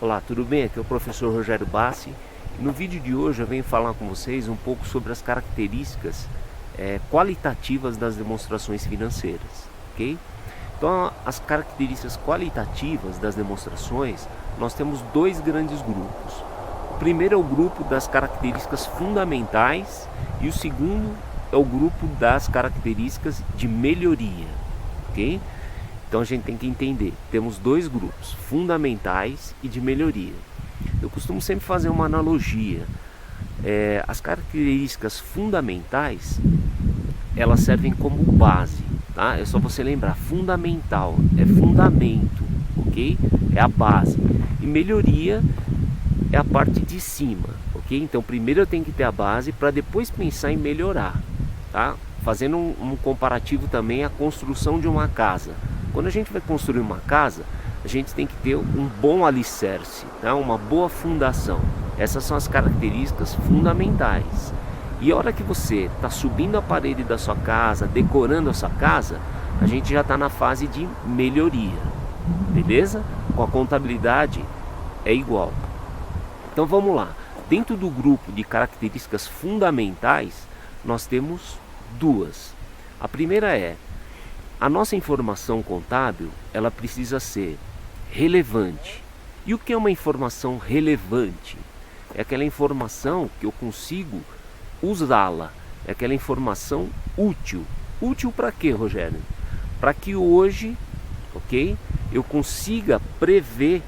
Olá, tudo bem? Aqui é o professor Rogério Bassi. No vídeo de hoje eu venho falar com vocês um pouco sobre as características qualitativas das demonstrações financeiras, ok? Então, as características qualitativas das demonstrações, nós temos dois grandes grupos. O primeiro é o grupo das características fundamentais e o segundo é o grupo das características de melhoria, ok? Então a gente tem que entender, temos dois grupos, fundamentais e de melhoria. Eu costumo sempre fazer uma analogia. As características fundamentais, elas servem como base, tá? É só você lembrar, fundamental é fundamento, ok? É a base. E melhoria é a parte de cima, ok? Então primeiro eu tenho que ter a base para depois pensar em melhorar, tá? Fazendo um comparativo também à construção de uma casa. Quando a gente vai construir uma casa, a gente tem que ter um bom alicerce, tá? Uma boa fundação. Essas são as características fundamentais. E a hora que você está subindo a parede da sua casa, decorando a sua casa, a gente já está na fase de melhoria, beleza? Com a contabilidade é igual. Então vamos lá. Dentro do grupo de características fundamentais, nós temos duas. A primeira é: a nossa informação contábil, ela precisa ser relevante. E o que é uma informação relevante? É aquela informação que eu consigo usá-la. É aquela informação útil. Útil para quê, Rogério? Para que hoje, ok, eu consiga prever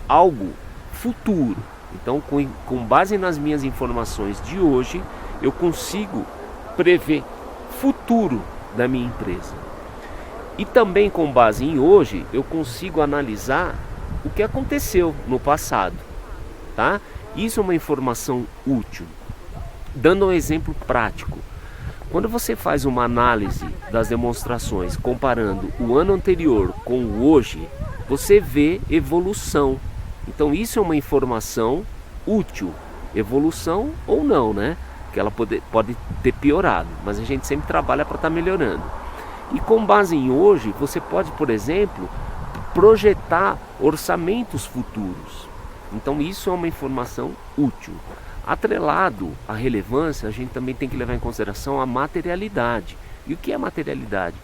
algo futuro. Então, com base nas minhas informações de hoje, eu consigo prever futuro da minha empresa. E também com base em hoje, eu consigo analisar o que aconteceu no passado, tá? Isso é uma informação útil. Dando um exemplo prático, quando você faz uma análise das demonstrações comparando o ano anterior com o hoje, você vê evolução. Então isso é uma informação útil, evolução ou não, né? Que ela pode ter piorado, mas a gente sempre trabalha para estar melhorando. E com base em hoje, você pode, por exemplo, projetar orçamentos futuros. Então isso é uma informação útil. Atrelado à relevância, a gente também tem que levar em consideração a materialidade. E o que é materialidade?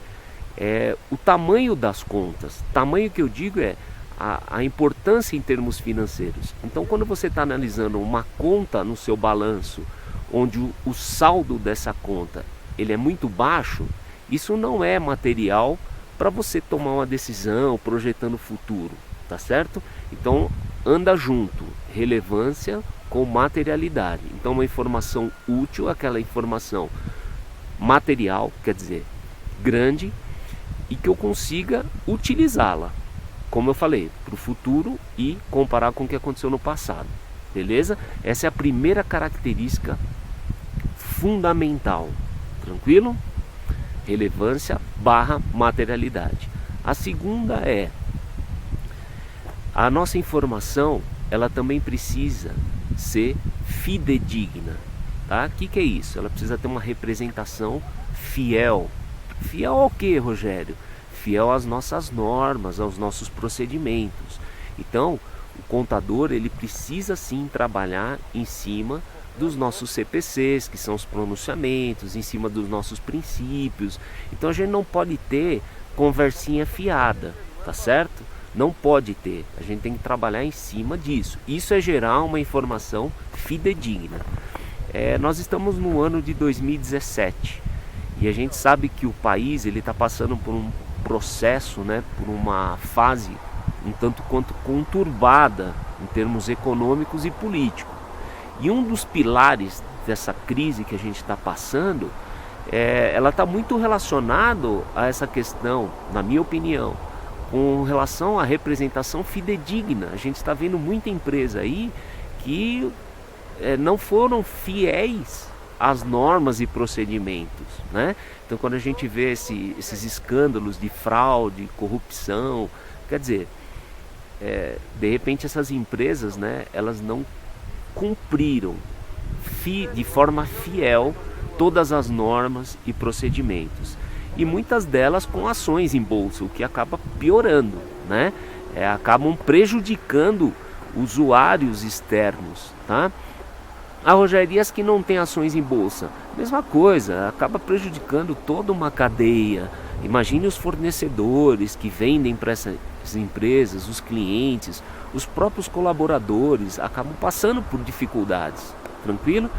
É o tamanho das contas. Tamanho que eu digo é a importância em termos financeiros. Então quando você está analisando uma conta no seu balanço, onde o saldo dessa conta ele é muito baixo, isso não é material para você tomar uma decisão projetando o futuro, tá certo? Então anda junto, relevância com materialidade. Então uma informação útil, aquela informação material, quer dizer, grande, e que eu consiga utilizá-la, como eu falei, para o futuro e comparar com o que aconteceu no passado, beleza? Essa é a primeira característica fundamental, tranquilo? Relevância barra materialidade. A segunda é: a nossa informação, ela também precisa ser fidedigna, tá? O que é isso? Ela precisa ter uma representação fiel. Fiel ao que, Rogério? Fiel às nossas normas, aos nossos procedimentos. Então, o contador, ele precisa sim trabalhar em cima dos nossos CPCs, que são os pronunciamentos, em cima dos nossos princípios. Então a gente não pode ter conversinha fiada, tá certo? Não pode ter, a gente tem que trabalhar em cima disso. Isso é gerar uma informação fidedigna. Nós estamos no ano de 2017 e a gente sabe que o país ele está passando por um processo, né, por uma fase um tanto quanto conturbada em termos econômicos e políticos. E um dos pilares dessa crise que a gente está passando, ela está muito relacionado a essa questão, na minha opinião, com relação à representação fidedigna. A gente está vendo muita empresa aí que não foram fiéis às normas e procedimentos, né? Então quando a gente vê esses escândalos de fraude, corrupção, quer dizer, de repente essas empresas, né, elas não cumpriram de forma fiel todas as normas e procedimentos. E muitas delas com ações em bolsa, o que acaba piorando, né? acabam prejudicando usuários externos, tá? Rogério, e as que não têm ações em bolsa? Mesma coisa, acaba prejudicando toda uma cadeia. Imagine os fornecedores que vendem para essas empresas, os clientes, os próprios colaboradores acabam passando por dificuldades, tranquilo?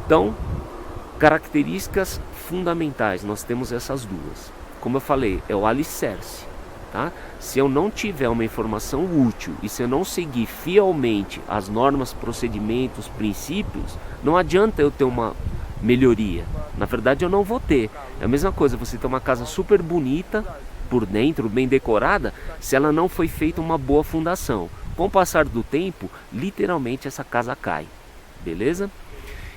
Então, características fundamentais, nós temos essas duas. Como eu falei, é o alicerce, tá? Se eu não tiver uma informação útil e se eu não seguir fielmente as normas, procedimentos, princípios, não adianta eu ter uma melhoria. Na verdade, eu não vou ter. É a mesma coisa, você ter uma casa super bonita por dentro, bem decorada, se ela não foi feita uma boa fundação. Com o passar do tempo, literalmente essa casa cai. Beleza?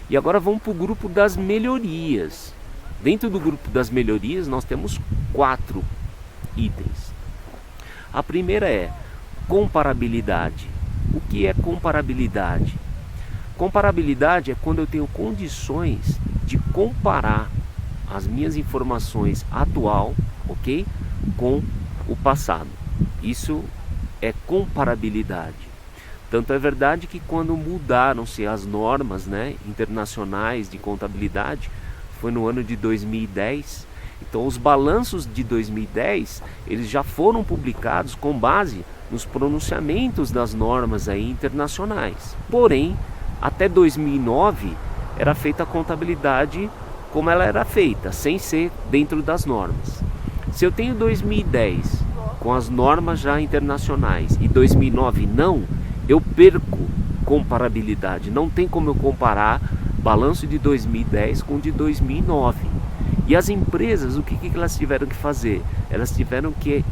E agora vamos para o grupo das melhorias. Dentro do grupo das melhorias, nós temos 4 itens. A primeira é comparabilidade. O que é comparabilidade? Comparabilidade é quando eu tenho condições de comparar as minhas informações atual, ok, com o passado. Isso é comparabilidade. Tanto é verdade que quando mudaram-se as normas, internacionais de contabilidade, foi no ano de 2010. Então os balanços de 2010, eles já foram publicados com base nos pronunciamentos das normas internacionais. Porém, até 2009 era feita a contabilidade como ela era feita, sem ser dentro das normas. Se eu tenho 2010 com as normas já internacionais e 2009 não, eu perco comparabilidade. Não tem como eu comparar balanço de 2010 com o de 2009. E as empresas, o que elas tiveram que fazer? Elas tiveram que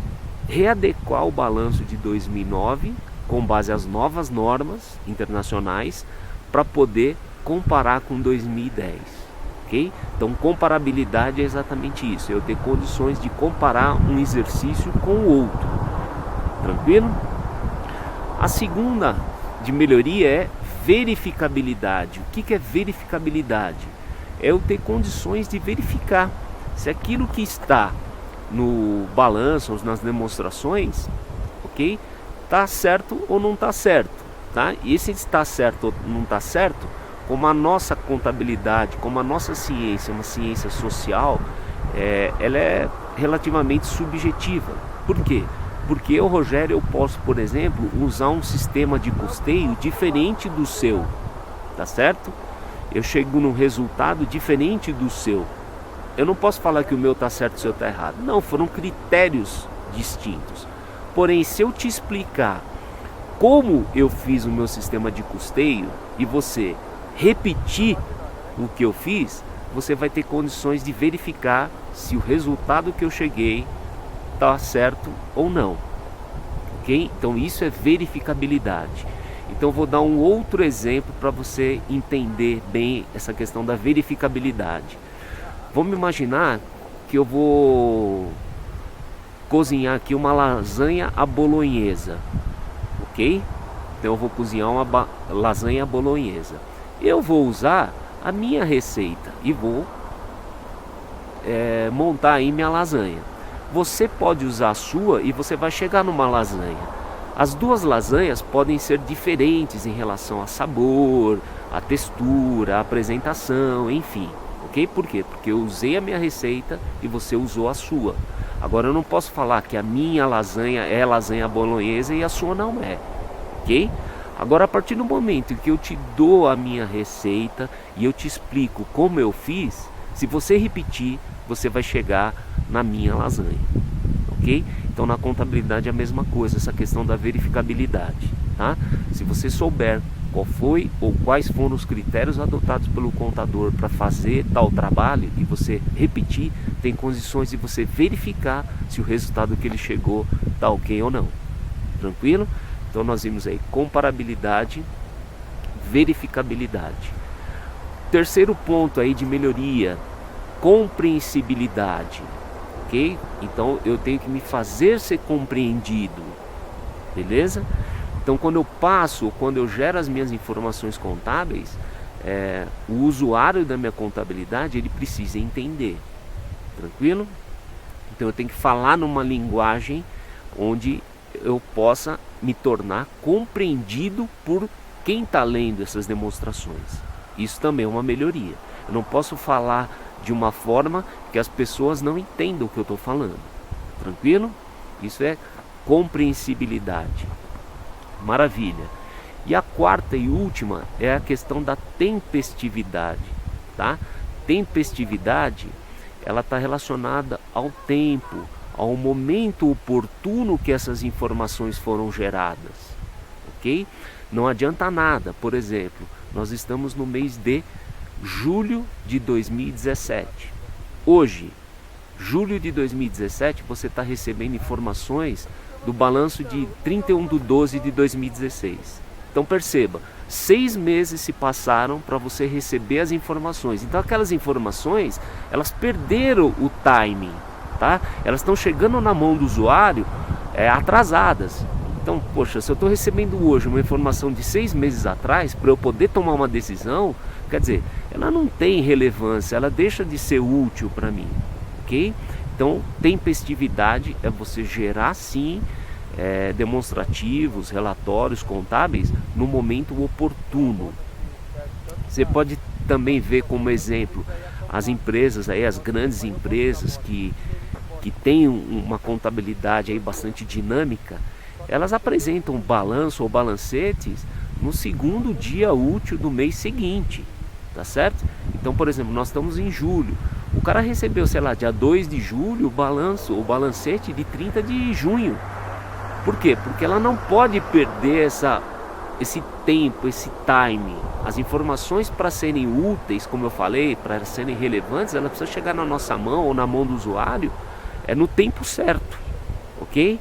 readequar o balanço de 2009 com base às novas normas internacionais para poder comparar com 2010, ok? Então comparabilidade é exatamente isso, eu ter condições de comparar um exercício com o outro, tranquilo? A segunda de melhoria é verificabilidade. O que é verificabilidade? É eu ter condições de verificar se aquilo que está no balanço ou nas demonstrações, ok, está certo ou não está certo, tá? E se está certo ou não está certo, como a nossa contabilidade, como a nossa ciência, uma ciência social, ela é relativamente subjetiva. Por quê? Porque eu, Rogério, eu posso, por exemplo, usar um sistema de custeio diferente do seu, tá certo? Eu chego num resultado diferente do seu. Eu não posso falar que o meu está certo e o seu está errado. Não, foram critérios distintos. Porém, se eu te explicar como eu fiz o meu sistema de custeio e você repetir o que eu fiz, você vai ter condições de verificar se o resultado que eu cheguei está certo ou não. Ok? Então isso é verificabilidade. Então vou dar um outro exemplo para você entender bem essa questão da verificabilidade. Vamos imaginar que eu vou cozinhar aqui uma lasanha à bolonhesa, ok? Então eu vou cozinhar uma lasanha à bolonhesa. Eu vou usar a minha receita e vou montar aí minha lasanha. Você pode usar a sua e você vai chegar numa lasanha. As duas lasanhas podem ser diferentes em relação a sabor, a textura, a apresentação, enfim. Ok? Por quê? Porque eu usei a minha receita e você usou a sua. Agora eu não posso falar que a minha lasanha é lasanha bolonhesa e a sua não é. Ok? Agora a partir do momento em que eu te dou a minha receita e eu te explico como eu fiz, se você repetir, você vai chegar na minha lasanha. Ok? Então na contabilidade é a mesma coisa, essa questão da verificabilidade, tá? Se você souber qual foi ou quais foram os critérios adotados pelo contador para fazer tal trabalho e você repetir, tem condições de você verificar se o resultado que ele chegou está ok ou não. Tranquilo? Então nós vimos aí comparabilidade, verificabilidade. Terceiro ponto aí de melhoria, compreensibilidade. Ok? Então eu tenho que me fazer ser compreendido, beleza? Então quando eu passo, quando eu gero as minhas informações contábeis, o usuário da minha contabilidade, ele precisa entender, tranquilo? Então eu tenho que falar numa linguagem onde eu possa me tornar compreendido por quem está lendo essas demonstrações. Isso também é uma melhoria. Eu não posso falar de uma forma que as pessoas não entendam o que eu estou falando. Tranquilo? Isso é compreensibilidade. Maravilha. E a quarta e última é a questão da tempestividade, tá? Tempestividade, ela está relacionada ao tempo, ao momento oportuno que essas informações foram geradas, ok? Não adianta nada, por exemplo, nós estamos no mês de julho de 2017. Hoje, julho de 2017, você está recebendo informações do balanço de 31/12 de 2016. Então perceba, 6 meses se passaram para você receber as informações. Então aquelas informações, elas perderam o timing, tá? Elas estão chegando na mão do usuário atrasadas. Então, poxa, se eu estou recebendo hoje uma informação de 6 meses atrás, para eu poder tomar uma decisão, quer dizer, ela não tem relevância, ela deixa de ser útil para mim, ok? Então, tempestividade é você gerar sim demonstrativos, relatórios contábeis no momento oportuno. Você pode também ver como exemplo as empresas aí, as grandes empresas que têm uma contabilidade aí bastante dinâmica, elas apresentam balanço ou balancetes no segundo dia útil do mês seguinte, tá certo? Então, por exemplo, nós estamos em julho, o cara recebeu, sei lá, dia 2 de julho o balancete de 30 de junho. Por quê? Porque ela não pode perder esse tempo, esse time. As informações, para serem úteis, como eu falei, para serem relevantes, ela precisa chegar na nossa mão ou na mão do usuário no tempo certo, ok?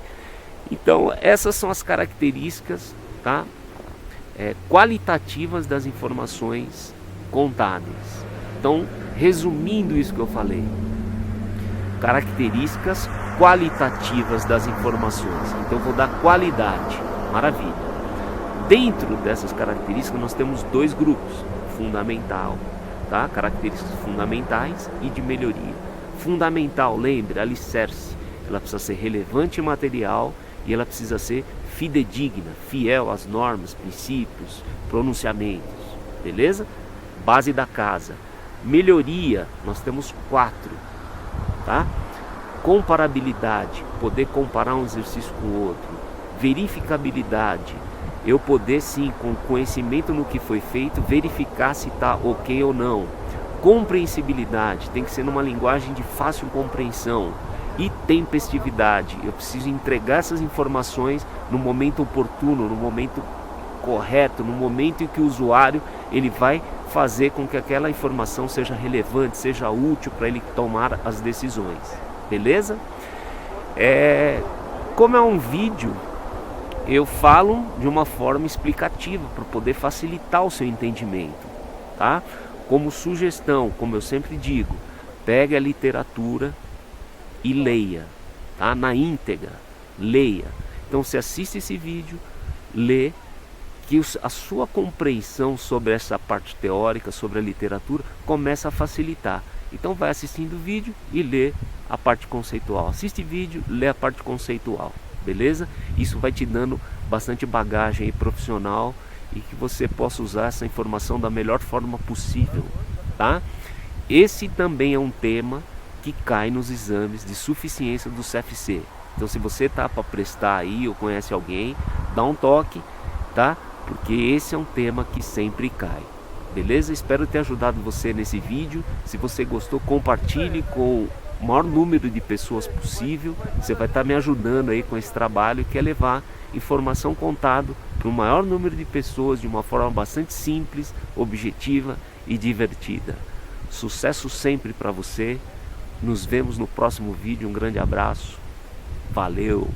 Então essas são as características, tá? Qualitativas das informações contábeis. Então, resumindo isso que eu falei, características qualitativas das informações. Então vou dar qualidade. Maravilha. Dentro dessas características nós temos 2 grupos: fundamental, tá? Características fundamentais e de melhoria. Fundamental, lembre, alicerce. Ela precisa ser relevante e material e ela precisa ser fidedigna, fiel às normas, princípios, pronunciamentos. Beleza? Base da casa. Melhoria, nós temos 4, tá? Comparabilidade, poder comparar um exercício com o outro. Verificabilidade, eu poder sim, com conhecimento no que foi feito, verificar se está ok ou não. Compreensibilidade, tem que ser numa linguagem de fácil compreensão. E tempestividade, eu preciso entregar essas informações no momento oportuno, no momento correto, no momento em que o usuário ele vai fazer com que aquela informação seja relevante, seja útil para ele tomar as decisões. Beleza? Como é um vídeo, eu falo de uma forma explicativa para poder facilitar o seu entendimento, tá? Como sugestão, como eu sempre digo, pegue a literatura e leia, tá? Na íntegra, leia. Então você assiste esse vídeo, lê, que a sua compreensão sobre essa parte teórica, sobre a literatura, começa a facilitar. Então vai assistindo o vídeo e lê a parte conceitual. Assiste vídeo, lê a parte conceitual, beleza? Isso vai te dando bastante bagagem aí profissional e que você possa usar essa informação da melhor forma possível, tá? Esse também é um tema que cai nos exames de suficiência do CFC. Então se você tá para prestar aí ou conhece alguém, dá um toque, tá? Porque esse é um tema que sempre cai. Beleza? Espero ter ajudado você nesse vídeo. Se você gostou, compartilhe com o maior número de pessoas possível. Você vai estar me ajudando aí com esse trabalho, que é levar informação contábil para o maior número de pessoas de uma forma bastante simples, objetiva e divertida. Sucesso sempre para você. Nos vemos no próximo vídeo. Um grande abraço. Valeu!